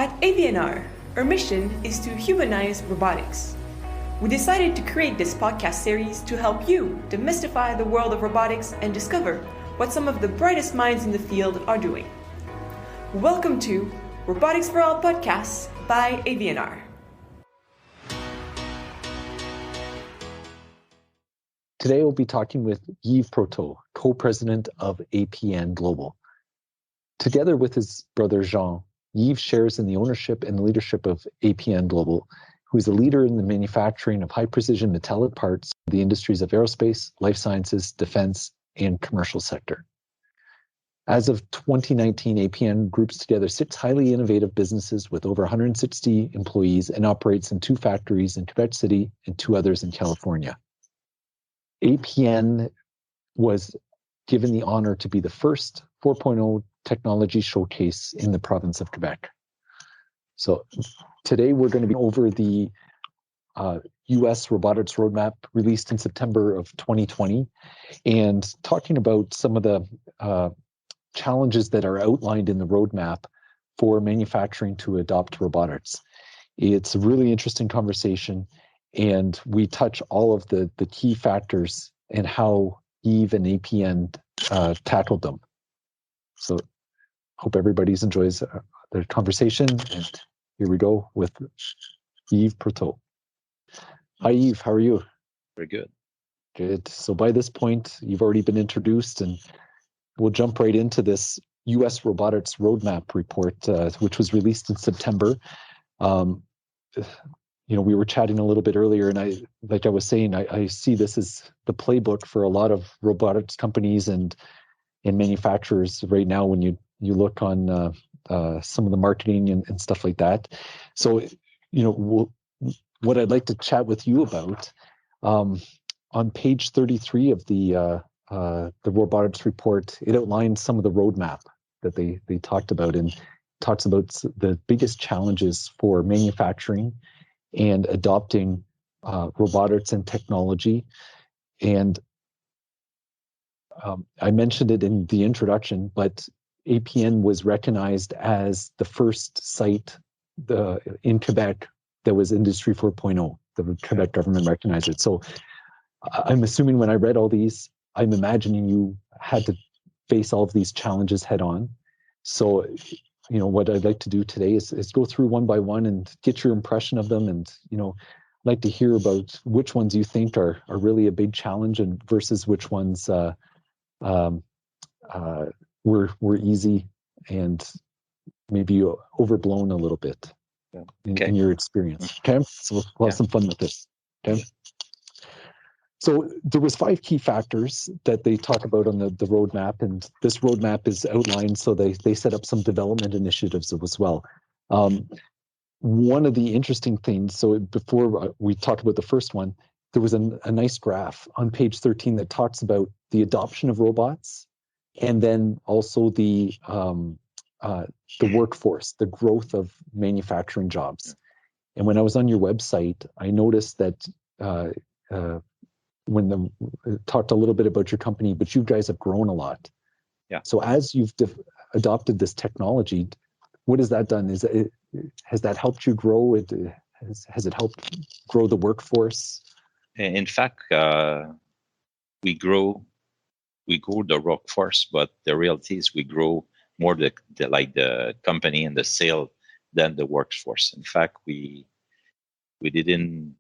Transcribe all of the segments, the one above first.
At AV&R, our mission is to humanize robotics. We decided to create this podcast series to help you demystify the world of robotics and discover what some of the brightest minds in the field are doing. Welcome to Robotics for All Podcasts by AV&R. Today we'll be talking with Yves Proteau, co-president of APN Global. Together with his brother Jean, Yves shares in the ownership and leadership of APN Global, who is a leader in the manufacturing of high-precision metallic parts for the industries of aerospace, life sciences, defense, and commercial sector. As of 2019, APN groups together 6 highly innovative businesses with over 160 employees and operates in 2 factories in Quebec City and 2 others in California. APN was given the honor to be the first 4.0 technology showcase in the province of Quebec. So today we're going to be over the US Robotics roadmap released in September of 2020 and talking about some of the challenges that are outlined in the roadmap for manufacturing to adopt robotics. It's a really interesting conversation, and we touch all of the key factors and how Yves and APN tackled them. So hope everybody enjoys the conversation, and here we go with Yves Proteau. Hi Yves, how are you? Very good. Good. So by this point, you've already been introduced, and we'll jump right into this US Robotics Roadmap report, which was released in September. We were chatting a little bit earlier, and I was saying, I see this as the playbook for a lot of robotics companies and manufacturers right now when you look on some of the marketing and stuff like that. So, what I'd like to chat with you about, on page 33 of the robotics report, it outlines some of the roadmap that they talked about, and talks about the biggest challenges for manufacturing and adopting robotics and technology. And I mentioned it in the introduction, but APN was recognized as the first site in Quebec that was Industry 4.0. The Quebec government recognized it. So I'm assuming when I read all these, I'm imagining you had to face all of these challenges head on. So, what I'd like to do today is go through one by one and get your impression of them, and I'd like to hear about which ones you think are really a big challenge, and versus which ones were easy and maybe overblown a little bit in your experience. Okay, so we'll have some fun with this. Okay. So there was 5 key factors that they talk about on the roadmap, and this roadmap is outlined, so they set up some development initiatives as well. One of the interesting things, so before we talk about the first one, there was a nice graph on page 13 that talks about the adoption of robots, and then also the workforce, the growth of manufacturing jobs. And when I was on your website, I noticed that when talked a little bit about your company, but you guys have grown a lot. Yeah. So as you've adopted this technology, what has that done? Has that helped you grow? Has it helped grow the workforce? In fact, we grow the workforce, but the reality is we grow more the company and the sale than the workforce. In fact, we didn't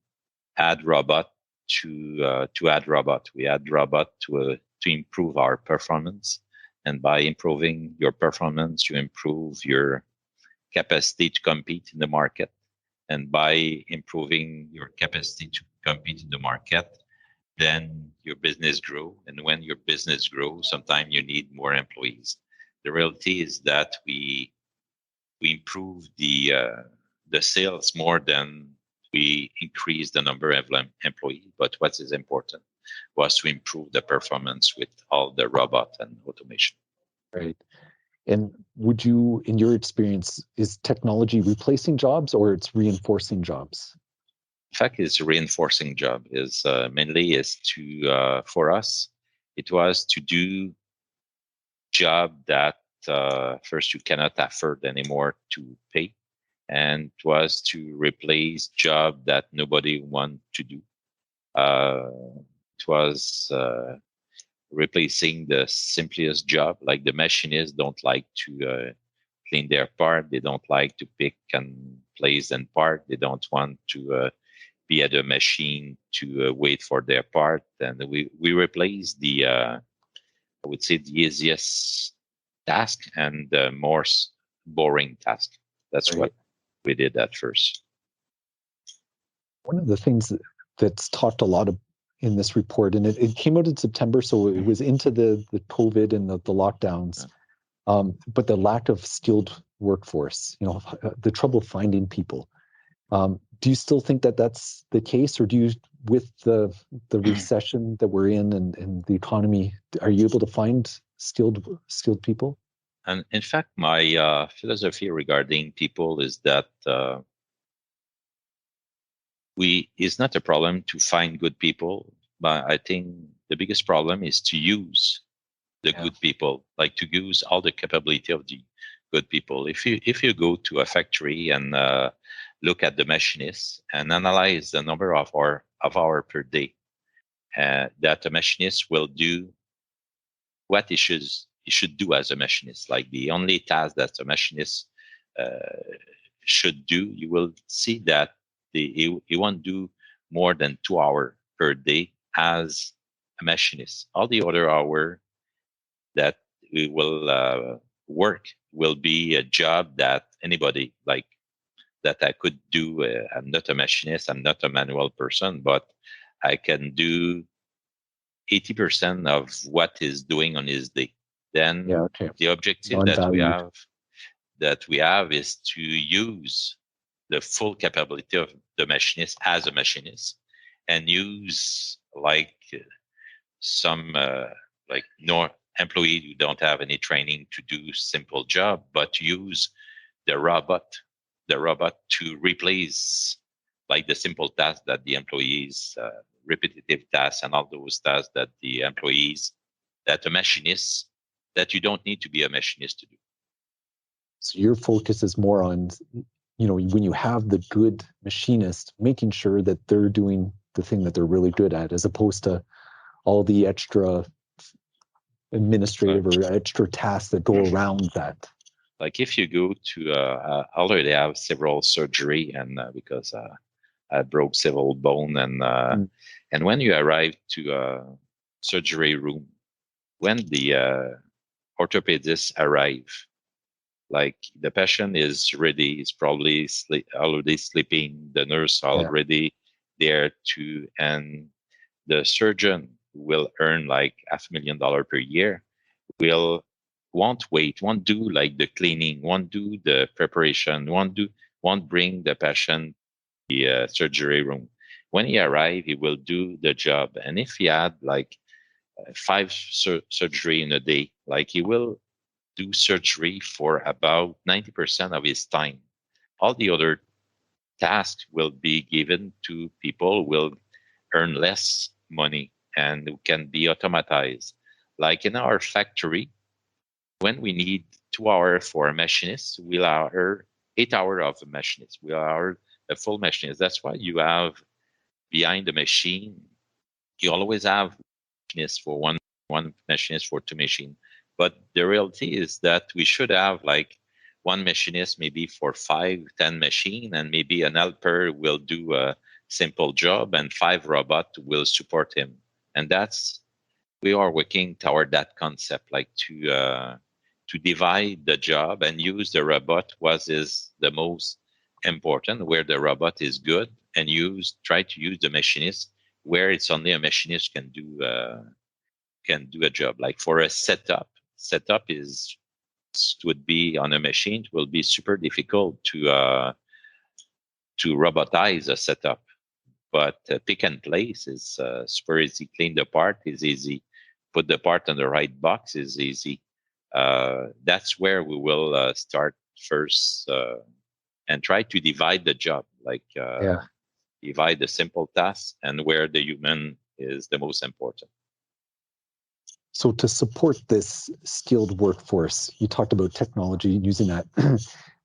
add robot to add robot. We add robot to improve our performance, and by improving your performance, you improve your capacity to compete in the market. And by improving your capacity to compete in the market, then your business grow. And when your business grows, sometimes you need more employees. The reality is that we improve the sales more than we increase the number of employees. But what is important was to improve the performance with all the robot and automation. Right. And would you, in your experience, is technology replacing jobs or it's reinforcing jobs? In fact, it's a reinforcing job. For us, it was to do job that first you cannot afford anymore to pay, and it was to replace job that nobody wanted to do. It was replacing the simplest job, like the machinists don't like to clean their part. They don't like to pick and place and part. They don't want to be at a machine to wait for their part. And we replaced the, I would say, the easiest task and the more boring task. That's Right. what we did at first. One of the things that's talked a lot of in this report, and it came out in September, so it was into the COVID and the lockdowns, but the lack of skilled workforce, the trouble finding people. Do you still think that that's the case, or do you, with the recession that we're in and the economy, are you able to find skilled people? And in fact, my philosophy regarding people is that it's not a problem to find good people, but I think the biggest problem is to use the good people, like to use all the capability of the good people. If you go to a factory and look at the machinists and analyze the number of hour per day that a machinist will do, what he should do as a machinist, like the only task that a machinist should do, you will see that he won't do more than 2 hours per day as a machinist. All the other hour that we will work will be a job that anybody, like that I could do. I'm not a machinist, I'm not a manual person, but I can do 80% of what he's doing on his day. Then the objective that we have is to use the full capability of the machinist as a machinist, and use like some no employee who don't have any training to do simple job, but use the robot to replace like the simple tasks that the employees, repetitive tasks and all those tasks that the employees, that a machinist, that you don't need to be a machinist to do. So your focus is more on, when you have the good machinist, making sure that they're doing the thing that they're really good at, as opposed to all the extra administrative or extra tasks that go around that. Like if you go to, I already have several surgery, and because I broke several bone, and when you arrive to a surgery room, when the orthopedist arrive, like the patient is ready, is probably already sleeping, the nurse already there too, and the surgeon will earn like $500,000 per year, won't do like the cleaning, won't do the preparation, won't bring the patient to the surgery room. When he arrive, he will do the job. And if he had like 5 surgery in a day, like he will do surgery for about 90% of his time. All the other tasks will be given to people who will earn less money and who can be automatized. Like in our factory, when we need 2 hours for a machinist, we'll hire 8 hours of a machinist. We'll hire a full machinist. That's why you have behind the machine, you always have machinist for one machinist for 2 machines. But the reality is that we should have like 1 machinist maybe for 5-10 machines, and maybe an helper will do a simple job and 5 robots will support him. And we are working toward that concept, like to divide the job and use the robot is the most important, where the robot is good, and try to use the machinist where it's only a machinist can do a job. Like for a setup would be on a machine, it will be super difficult to robotize a setup. But pick and place is super easy. Clean the part is easy. Put the part in the right box is easy. That's where we will start first and try to divide the job, divide the simple tasks and where the human is the most important. So to support this skilled workforce, you talked about technology, using that.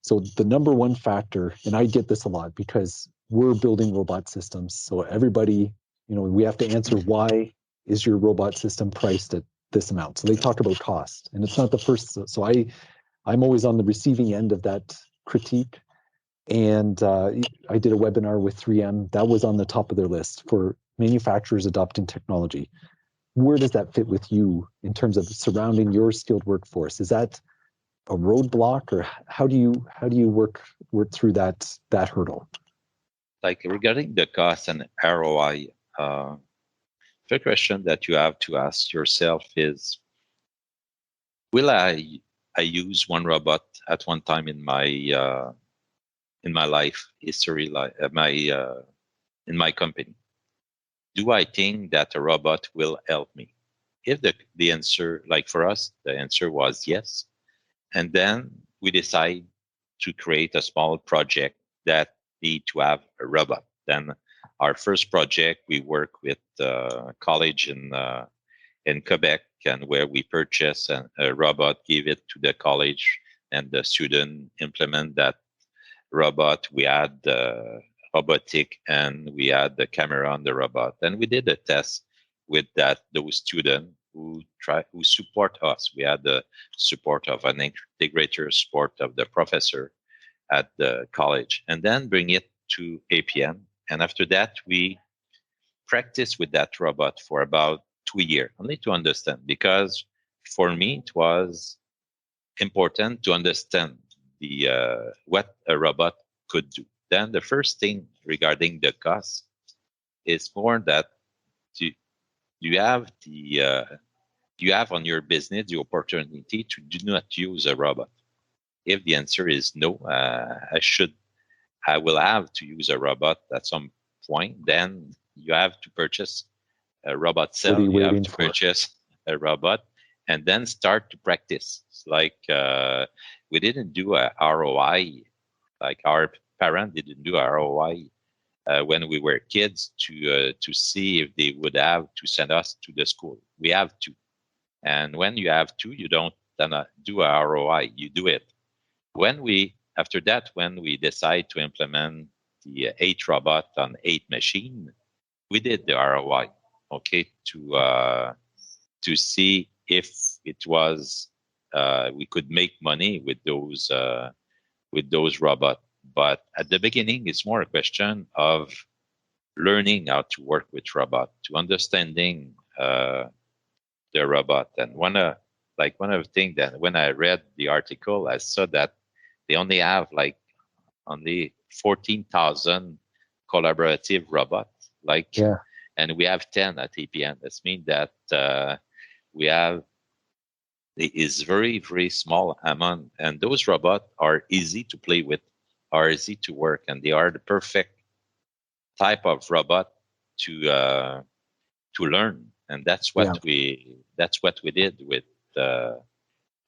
So the number one factor, and I get this a lot because we're building robot systems. So everybody, we have to answer, why is your robot system priced at this amount? So they talk about cost, and it's not the first. So I'm always on the receiving end of that critique. And I did a webinar with 3M. That was on the top of their list for manufacturers adopting technology. Where does that fit with you in terms of surrounding your skilled workforce? Is that a roadblock, or how do you work through that hurdle? Like regarding the cost and ROI, the question that you have to ask yourself is, will I use one robot at one time in my life history, in my company? Do I think that a robot will help me? If the answer, like for us, the answer was yes. And then we decide to create a small project that need to have a robot. Then our first project, we work with a college in Quebec, and where we purchase a robot, give it to the college, and the student implement that robot. We had the robotic, and we had the camera on the robot, and we did a test with those students who support us. We had the support of an integrator, support of the professor at the college, and then bring it to APN. And after that, we practiced with that robot for about 2 years, only to understand, because for me, it was important to understand what a robot could do. Then the first thing regarding the cost is more that you have on your business the opportunity to do not use a robot. If the answer is no, I will have to use a robot at some point. Then you have to purchase a robot cell. You have to purchase a robot, and then start to practice. It's like we didn't do a ROI, like our parents didn't do a ROI when we were kids to see if they would have to send us to the school. We have to, and when you have to, you don't do a ROI. You do it. After that, when we decide to implement the 8 robot on 8 machine, we did the ROI, okay, to see if it was we could make money with those robots. But at the beginning, it's more a question of learning how to work with robot, to understanding the robot. And one of the things that when I read the article, I saw that they only have only 14,000 collaborative robots. And we have 10 at APN. That means that we have is very, very small amount, and those robots are easy to play with, are easy to work, and they are the perfect type of robot to learn. And that's what we did with the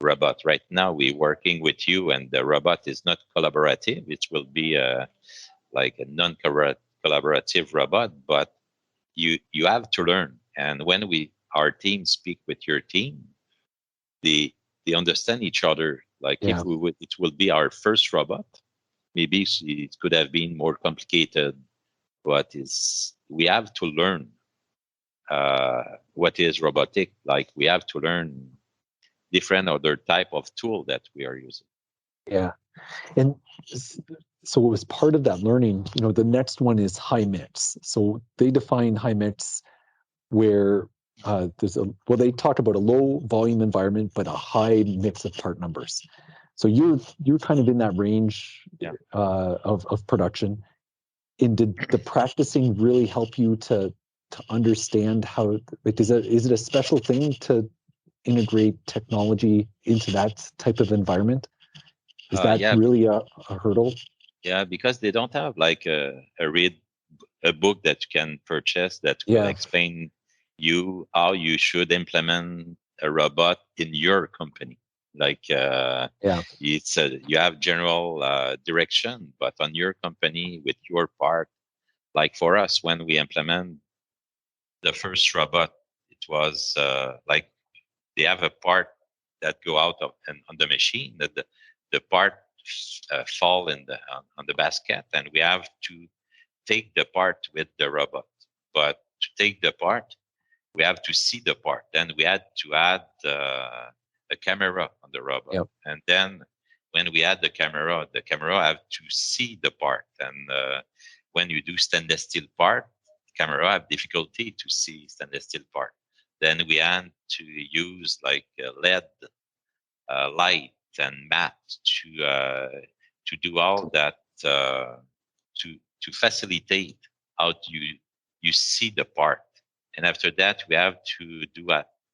robot. Right now, we're working with you, and the robot is not collaborative. It will be like a non-collaborative robot, but you have to learn. And when our team speak with your team, they understand each other. If it will be our first robot, maybe it could have been more complicated, but we have to learn what is robotic. We have to learn different other type of tool that we are using. Yeah. And so it was part of that learning, the next one is high mix. So they define high mix where they talk about a low volume environment, but a high mix of part numbers. So you're kind of in that range of production. And did the practicing really help you to understand how, is it a special thing to integrate technology into that type of environment? Is that really a hurdle? Yeah, because they don't have a book that you can purchase that will explain you how you should implement a robot in your company. It's you have general direction, but on your company with your part, like for us, when we implement the first robot, it was they have a part that go out on the machine, that the part fall in the on the basket, and we have to take the part with the robot. But to take the part, we have to see the part. Then we had to add a camera on the robot. Yep. And then when we add the camera have to see the part. And when you do stainless steel part, the camera have difficulty to see stainless steel part. Then we had to use like LED light and mat to do all that to facilitate how you see the part. And after that, we have to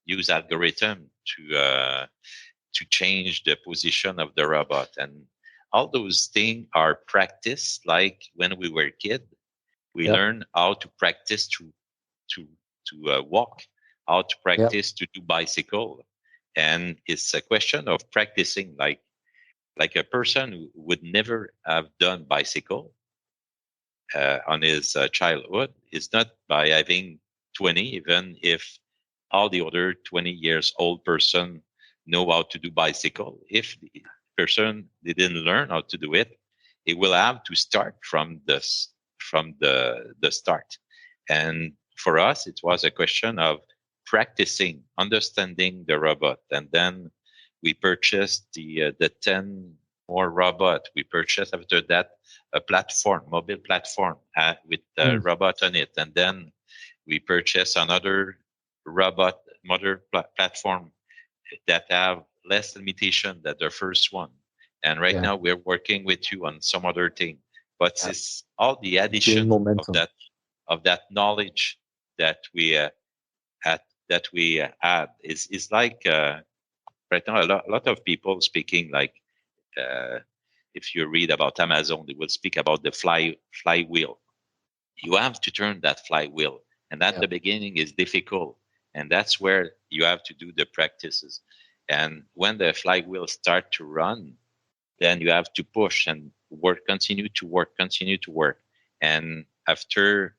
use algorithm to change the position of the robot. And all those things are practiced. Like when we were kid, we learn how to practice to walk, how to practice to do bicycle. And it's a question of practicing, like a person who would never have done bicycle on his childhood. It's not by having 20, even if all the other 20 years old person know how to do bicycle. If the person didn't learn how to do it, it will have to start from the start. And for us, it was a question of practicing, understanding the robot. And then we purchased the 10 more robot. We purchased after that a platform, mobile platform with a robot on it. And then we purchased another robot platform that have less limitation than the first one. And right now we're working with you on some other thing. But it's all the addition of that knowledge that we had is like right now a lot of people speaking like if you read about Amazon, they will speak about the flywheel. You have to turn that flywheel, and at the beginning is difficult, and that's where you have to do the practices. And when the flywheel start to run, then you have to push and continue to work. And after,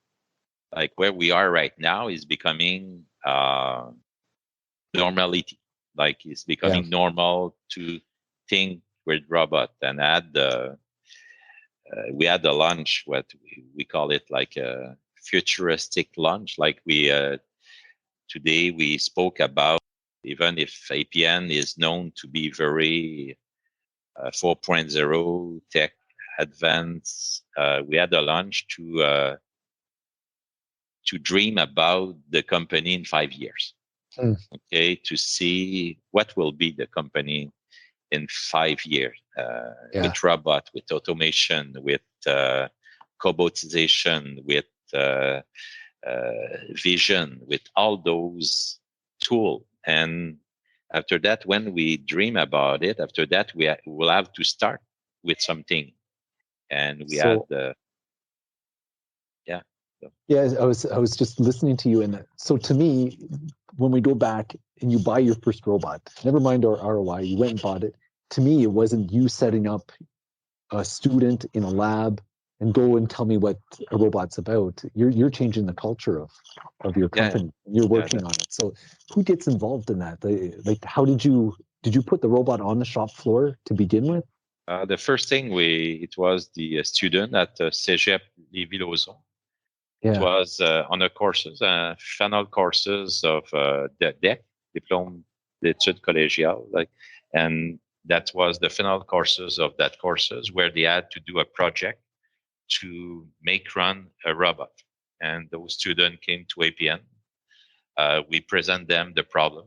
like where we are right now is becoming normality. Like it's becoming normal to think with robot. And we had the launch, what we call it, like a futuristic launch. Like today we spoke about, even if APN is known to be very 4.0 tech advanced, we had a launch to dream about the company in 5 years. Okay, to see what will be the company in 5 years with robot, with automation, with cobotization, with vision, with all those tools. And after that, when we dream about it, after that, we will have to start with something. And we had I was just listening to you, and so to me, when we go back and you buy your first robot, never mind our ROI, you went and bought it. To me, it wasn't you setting up a student in a lab and go and tell me what a robot's about. You're changing the culture of your company. You're working on it. So who gets involved in that? Like, how did you put the robot on the shop floor to begin with? The first thing it was the student at Cégep Lévis-Lauzon. It was on the courses, final courses of the DEC, Diplôme d'études collégiales, and that was the final courses of that courses where they had to do a project to run a robot. And those students came to APN. We present them the problem.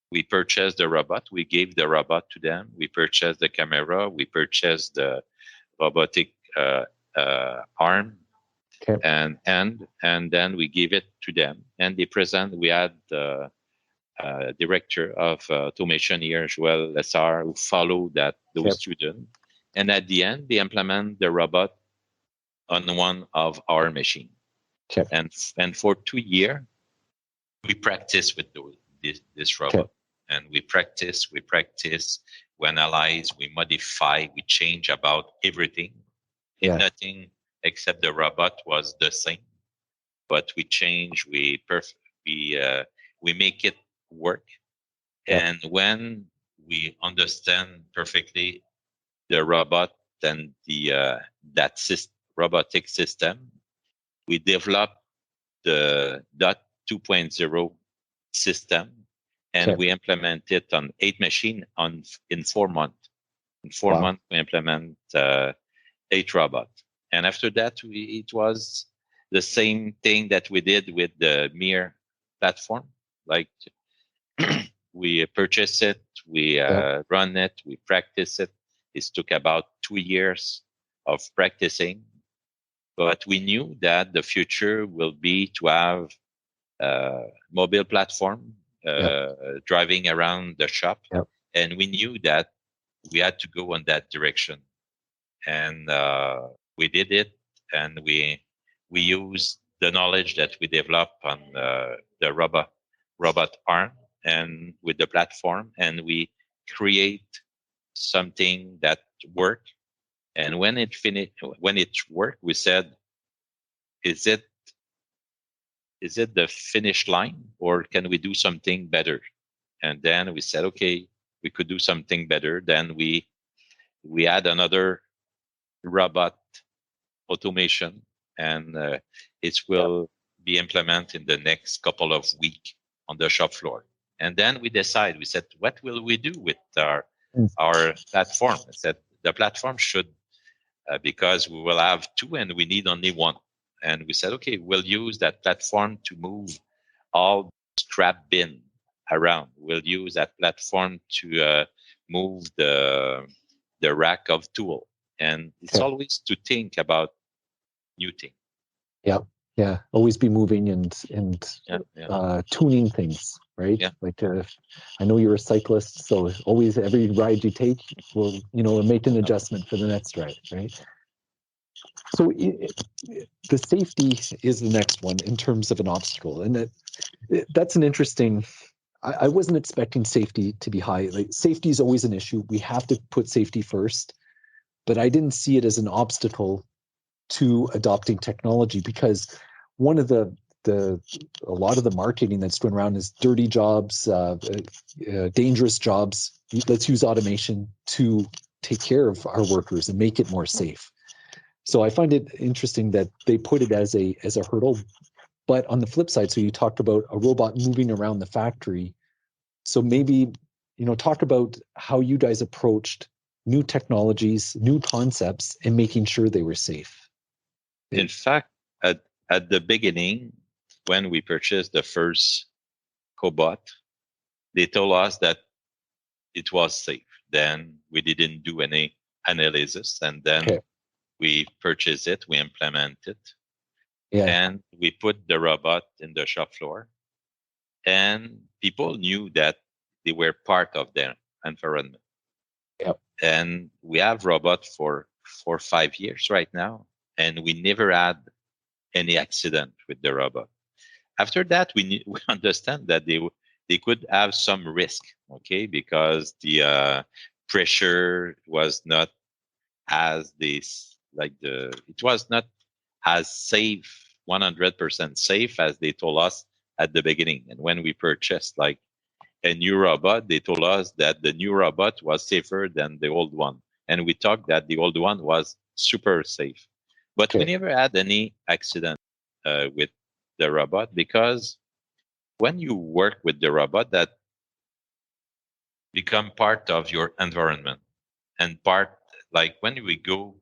We purchased the robot. We gave the robot to them. We purchased the camera. We purchased the robotic arm. Okay. And then we give it to them, and they present. We had the director of automation here, Joël Lessard, who followed those students, and at the end they implement the robot on one of our machines. Okay. And for 2 years we practice with this robot, and we practice, we analyze, we modify, we change about everything. Nothing except the robot was the same, but we change, we make it work. And when we understand perfectly the robot and the robotic system, we developed the dot 2.0 system, and we implement it on 8 machines in 4 months. In 4 months, we implement 8 robots. And after that, it was the same thing that we did with the Mir platform. Like we purchase it, we run it, we practice it. It took about 2 years of practicing, but we knew that the future will be to have mobile platform driving around the shop, and we knew that we had to go in that direction, and we did it, and we used the knowledge that we developed on the robot arm and with the platform, and we create something that worked. And when it worked, we said, is it the finish line, or can we do something better? And then we said, okay, we could do something better. Then we add another robot automation, and it will be implemented in the next couple of weeks on the shop floor. And then we said, what will we do with our platform? I said, the platform should, because we will have 2 and we need only 1. And we said, okay, we'll use that platform to move all scrap bin around. We'll use that platform to move the rack of tool. And it's always to think about new things. Yeah. Always be moving and tuning things, right? Yeah. Like I know you're a cyclist, so always every ride you take will, make an adjustment for the next ride, right? So the safety is the next one in terms of an obstacle, and that's an interesting. I wasn't expecting safety to be high. Like, safety is always an issue. We have to put safety first, but I didn't see it as an obstacle to adopting technology, because one of a lot of the marketing that's going around is dirty jobs, dangerous jobs. Let's use automation to take care of our workers and make it more safe. So I find it interesting that they put it as a hurdle. But on the flip side, so you talked about a robot moving around the factory. So maybe, talk about how you guys approached new technologies, new concepts, and making sure they were safe. In fact, at the beginning, when we purchased the first cobot, they told us that it was safe. Then we didn't do any analysis, and then we purchased it, we implement it, and we put the robot in the shop floor. And people knew that they were part of their environment. And we have robots for 5 years right now, and we never had any accident with the robot. After that, we understand that they could have some risk, because the pressure was not as it was not as safe, 100% safe as they told us at the beginning. And when we purchased a new robot, they told us that the new robot was safer than the old one. And we thought that the old one was super safe. But we never had any accident with the robot, because when you work with the robot, that become part of your environment, and when we go,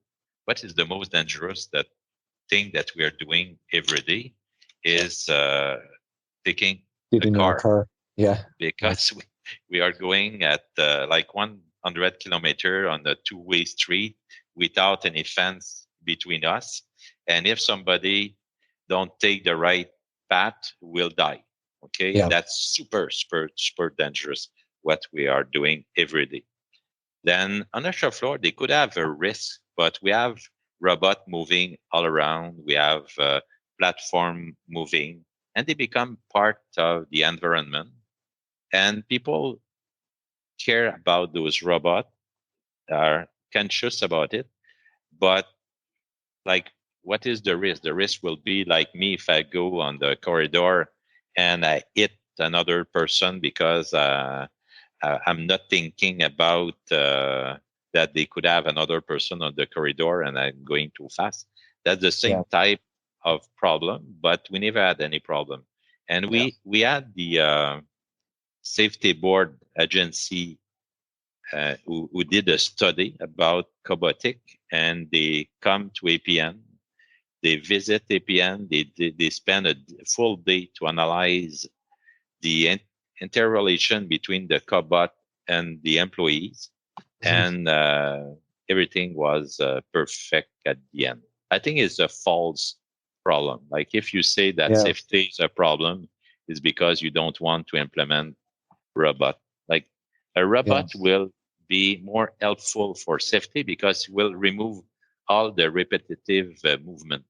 what is the most dangerous thing that we are doing every day is taking Getting a car. Because we are going at 100 kilometers on the two-way street without any fence between us. And if somebody don't take the right path, we'll die. That's super, super, super dangerous what we are doing every day. Then on the shop floor, they could have a risk, but we have robot moving all around. We have platform moving, and they become part of the environment. And people care about those robots, are conscious about it. But what is the risk? The risk will be like me if I go on the corridor and I hit another person because I'm not thinking about that they could have another person on the corridor and I'm going too fast. That's the same type of problem, but we never had any problem. And we had the safety board agency who did a study about cobotic, and they come to APN. They visit APN. They spend a full day to analyze the interrelation between the cobot and the employees, and everything was perfect at the end. I think it's a false problem. Like if you say that safety is a problem, it's because you don't want to implement robot. Like a robot will be more helpful for safety because it will remove all the repetitive movement.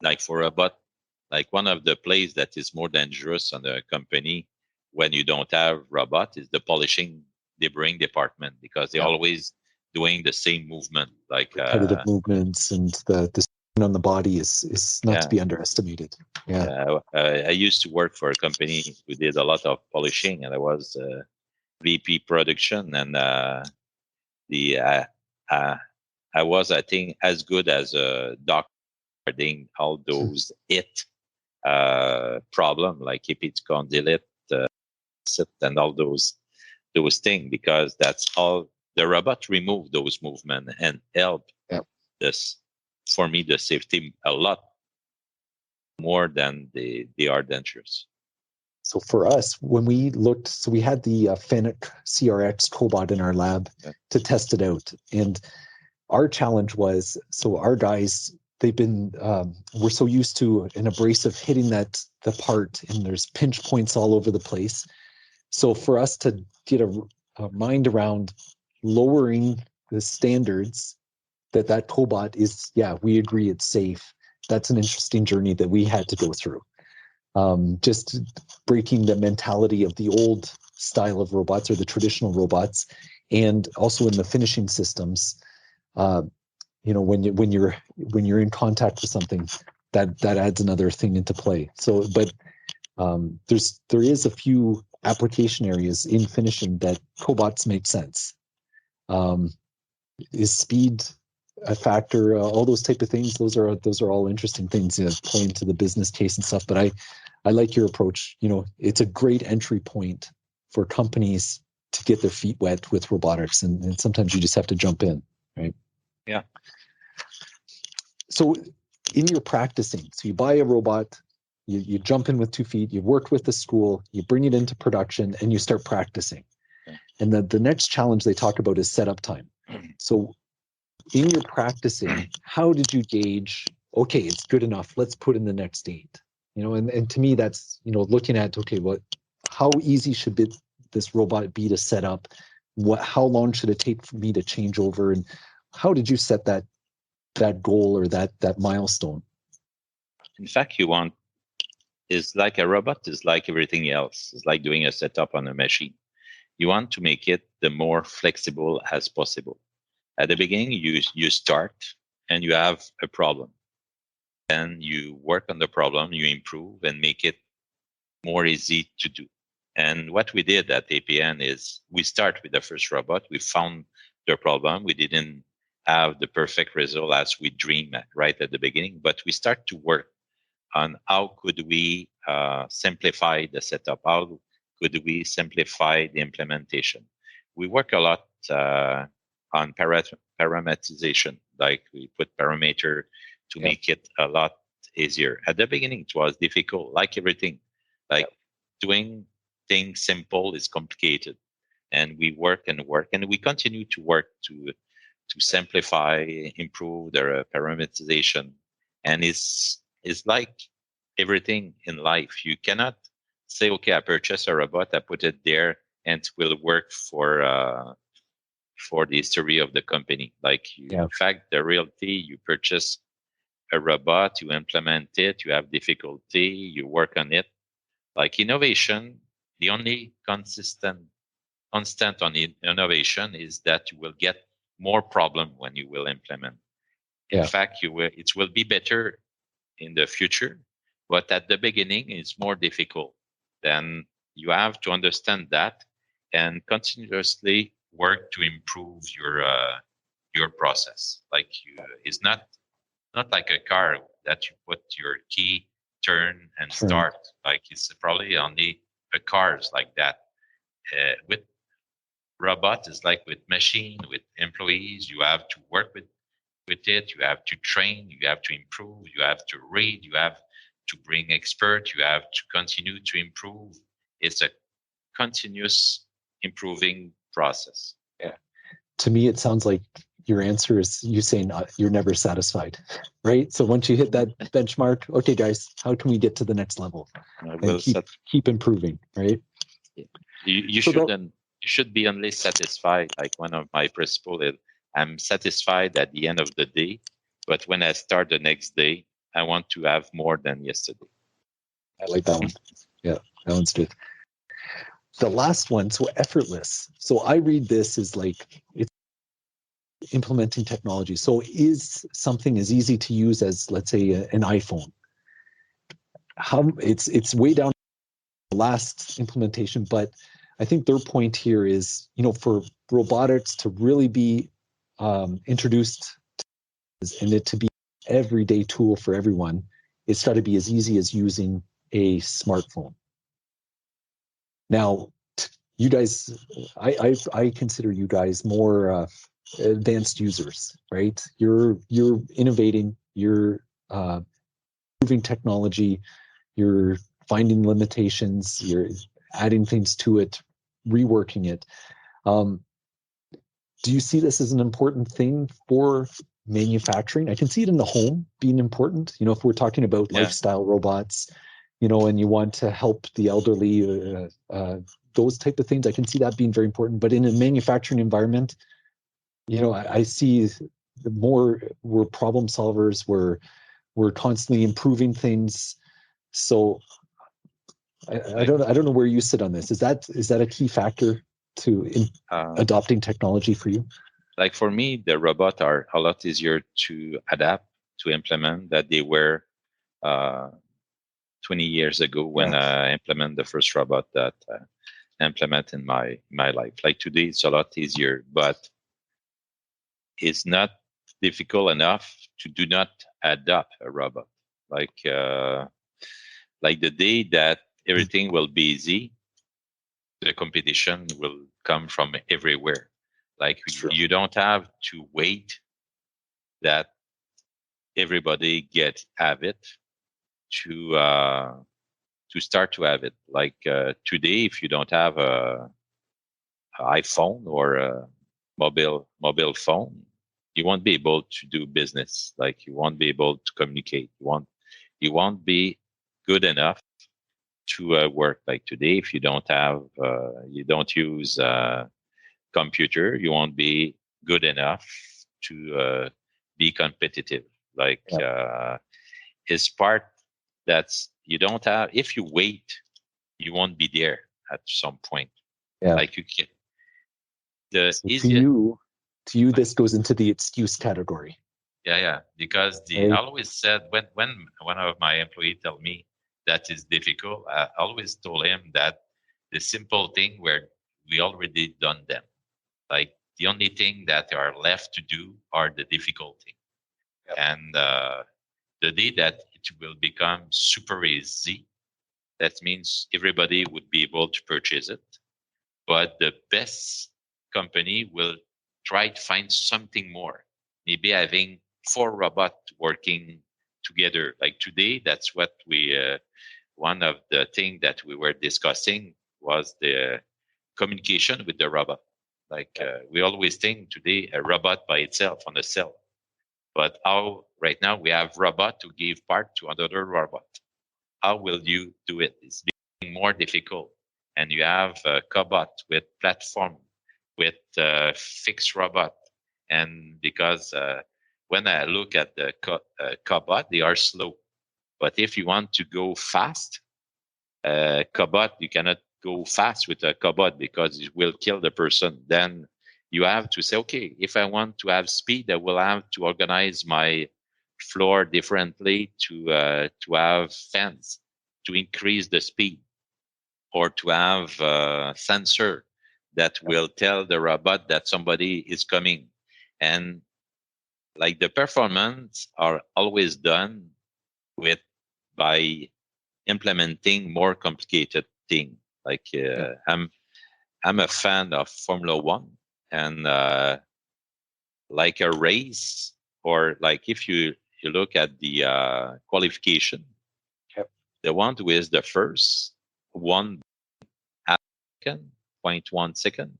Like for a robot, like one of the places that is more dangerous on the company when you don't have robot is the polishing deburring department, because they're always doing the same movement, like repetitive movements, and the strain on the body is not to be underestimated. I used to work for a company who did a lot of polishing, and I was VP production, and I was, I think, as good as a doctor regarding all those problem, like if it's condylate, and all those things, because that's all the robot remove those movements and help this, for me, the safety a lot more than they are dangerous. So for us, when we looked, so we had the Fennec CRX cobot in our lab to test it out. And our challenge was, so our guys, they've been, we're so used to an abrasive hitting the part, and there's pinch points all over the place. So for us to get a mind around lowering the standards that cobot is, we agree it's safe. That's an interesting journey that we had to go through. Just breaking the mentality of the old style of robots, or the traditional robots, and also in the finishing systems. When you're in contact with something, that adds another thing into play. So, but there is a few application areas in finishing that cobots make sense. Is speed a factor? All those type of things. Those are all interesting things that play into the business case and stuff. But I like your approach. It's a great entry point for companies to get their feet wet with robotics, and sometimes you just have to jump in, right? Yeah. So in your practicing, so you buy a robot, you jump in with 2 feet, you work with the school, you bring it into production, and you start practicing. Okay. And the next challenge they talk about is setup time. So in your practicing, how did you gauge, okay, it's good enough, let's put in the next date? And to me, that's, looking at, okay, how easy should this robot be to set up? How long should it take for me to change over? And how did you set that goal, or that milestone? In fact, it's like a robot is like everything else. It's like doing a setup on a machine. You want to make it the more flexible as possible. At the beginning, you start and you have a problem. Then you work on the problem, you improve and make it more easy to do. And what we did at APN is we start with the first robot. We found the problem. We didn't have the perfect result as we dreamed right at the beginning, but we start to work on how could we simplify the setup, how could we simplify the implementation. We work a lot on parameterization, like we put parameter to make it a lot easier. At the beginning, it was difficult, like everything. Like doing things simple is complicated. And we work, and we continue to work to simplify, improve their parameterization. And it's like everything in life. You cannot say, okay, I purchased a robot, I put it there, and it will work for the history of the company. Like in fact, the reality, you purchase a robot, you implement it, you have difficulty, you work on it. Like innovation, the only constant on innovation is that you will get more problem when you will implement. In fact, it will be better in the future, but at the beginning, it's more difficult. Then you have to understand that and continuously work to improve your process. Like it's not like a car that you put your key, turn and Sure. start. Like it's probably only a cars like that. With robot, it's like with machine, with employees. You have to work with it. You have to train. You have to improve. You have to read. You have to bring experts. You have to continue to improve. It's a continuous improving process. Yeah. To me, it sounds like your answer is you saying you're never satisfied, right? So once you hit that benchmark, okay, guys, how can we get to the next level and keep improving, right? You should be only satisfied. Like one of my principles is, I'm satisfied at the end of the day, but when I start the next day, I want to have more than yesterday. I like that one. Yeah, that one's good. The last one, so effortless. So I read this as like it's implementing technology. So is something as easy to use as, let's say, an iPhone? How it's way down the last implementation, but I think their point here is, for robotics to really be introduced and it to be an everyday tool for everyone, it's got to be as easy as using a smartphone. Now, you guys, I consider you guys more advanced users, right? You're innovating, you're improving technology, you're finding limitations, you're adding things to it, reworking it. Do you see this as an important thing for manufacturing? I can see it in the home being important. If we're talking about lifestyle robots, and you want to help the elderly, those type of things, I can see that being very important. But in a manufacturing environment, I see the more we're problem solvers, we're constantly improving things. So I don't know where you sit on this. Is that a key factor to adopting technology for you? Like for me, the robots are a lot easier to adapt, to implement that they were 20 years ago when I implemented the first robot that I implement in my life. Like today, it's a lot easier, but it's not difficult enough to do not adopt a robot. Like the day that everything will be easy, the competition will come from everywhere. Like you don't have to wait that everybody have it to start to have it. Like today, if you don't have a iPhone or a mobile phone, you won't be able to do business. Like you won't be able to communicate. You won't be good enough to work. Like today, if you don't have, you don't use computer, you won't be good enough to be competitive. Like it's part that's you don't have. If you wait, you won't be there at some point. Yeah. Like you can. To you, this goes into the excuse category. Yeah. Because I always said when one of my employees tell me that is difficult, I always told him that the simple thing where we already done them. Like the only thing that are left to do are the difficulty. Yep. And the day that it will become super easy, that means everybody would be able to purchase it. But the best company will try to find something more. Maybe having 4 robots working together. Like today, that's what we, one of the things that we were discussing was the communication with the robot. Like we always think today a robot by itself on a cell. But how right now we have robot to give part to another robot. How will you do it? It's becoming more difficult. And you have a cobot with platform, with fixed robot. And because when I look at the cobot, they are slow. But if you want to go fast, cobot, you cannot go fast with a cobot because it will kill the person. Then you have to say, okay, if I want to have speed, I will have to organize my floor differently to have fans to increase the speed, or to have sensor that will tell the robot that somebody is coming. And like the performance are always done by implementing more complicated thing. Like I'm a fan of Formula One, and like a race, or like if you look at the qualification, the one who is the first 1 second, 0.1 second.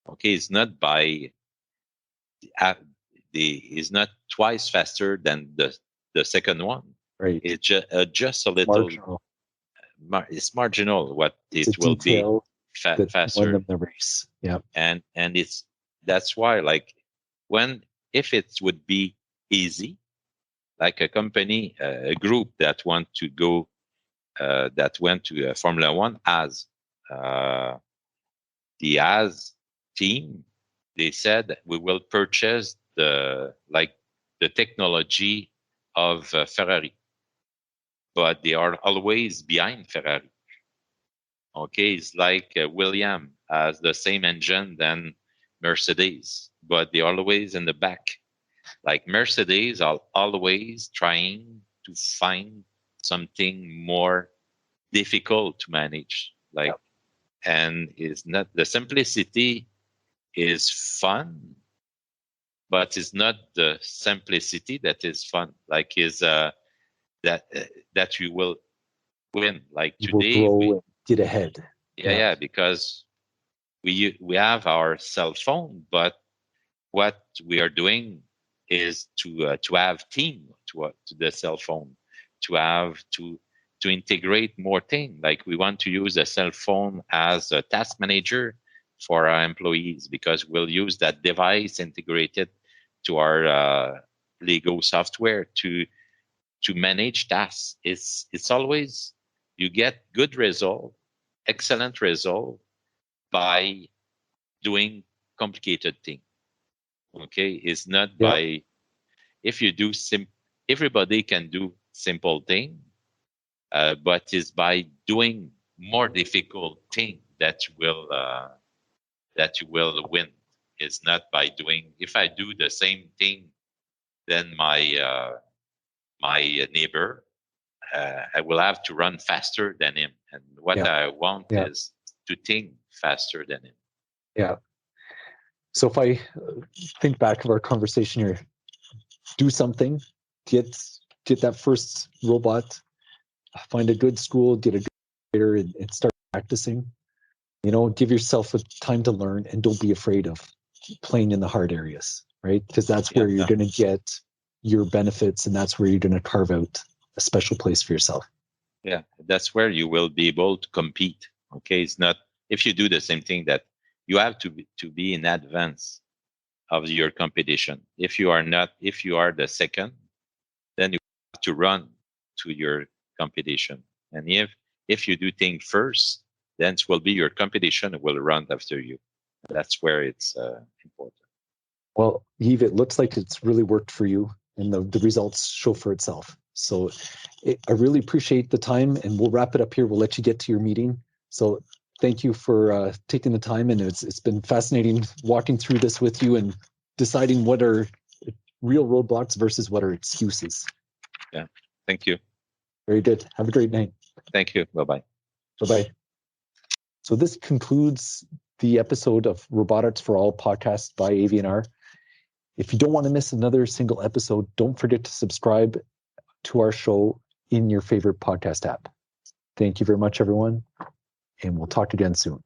Okay, it's not by is not twice faster than the second one. Right. It's just a little. Marginal. It's marginal what It's it will be that faster. won them the race. Yeah. And that's why, like, if it would be easy, like a company, a group that went to Formula One, as the team, they said we will purchase the technology of Ferrari, but they are always behind Ferrari. Okay, it's like William has the same engine than Mercedes, but they're always in the back. Like Mercedes are always trying to find something more difficult to manage. And it's not, the simplicity is fun, but it's not the simplicity that is fun. Like is that you will win. Like You today, will grow and get ahead. Yeah, because we have our cell phone, but what we are doing is to have team to the cell phone, to integrate more things. Like we want to use a cell phone as a task manager for our employees, because we'll use that device integrated to our Lego software to manage tasks. It's always, you get good result, excellent result by doing complicated things. Okay, it's not by, if you do everybody can do simple thing, but it's by doing more difficult thing that you will win. It's not by doing, if I do the same thing than my neighbor, I will have to run faster than him. And what I want is to think faster than him. Yeah. So if I think back of our conversation here, do something, get that first robot, find a good school, get a good trainer, and start practicing. Give yourself a time to learn, and don't be afraid of playing in the hard areas, right? Because that's where you're going to get your benefits, and that's where you're going to carve out a special place for yourself. Yeah, that's where you will be able to compete. Okay, it's not, if you do the same thing, that you have to be in advance of your competition. If you are the second, then you have to run to your competition. And if you do things first, then it will be your competition will run after you. That's where it's important. Well, Yves, it looks like it's really worked for you, and the results show for itself. So I really appreciate the time, and we'll wrap it up here. We'll let you get to your meeting. So thank you for taking the time, and it's been fascinating walking through this with you and deciding what are real roadblocks versus what are excuses. Yeah, thank you. Very good. Have a great night. Thank you. Bye-bye. Bye-bye. So this concludes the episode of Robotics for All podcast by AV&R. If you don't want to miss another single episode, don't forget to subscribe to our show in your favorite podcast app. Thank you very much, everyone, and we'll talk again soon.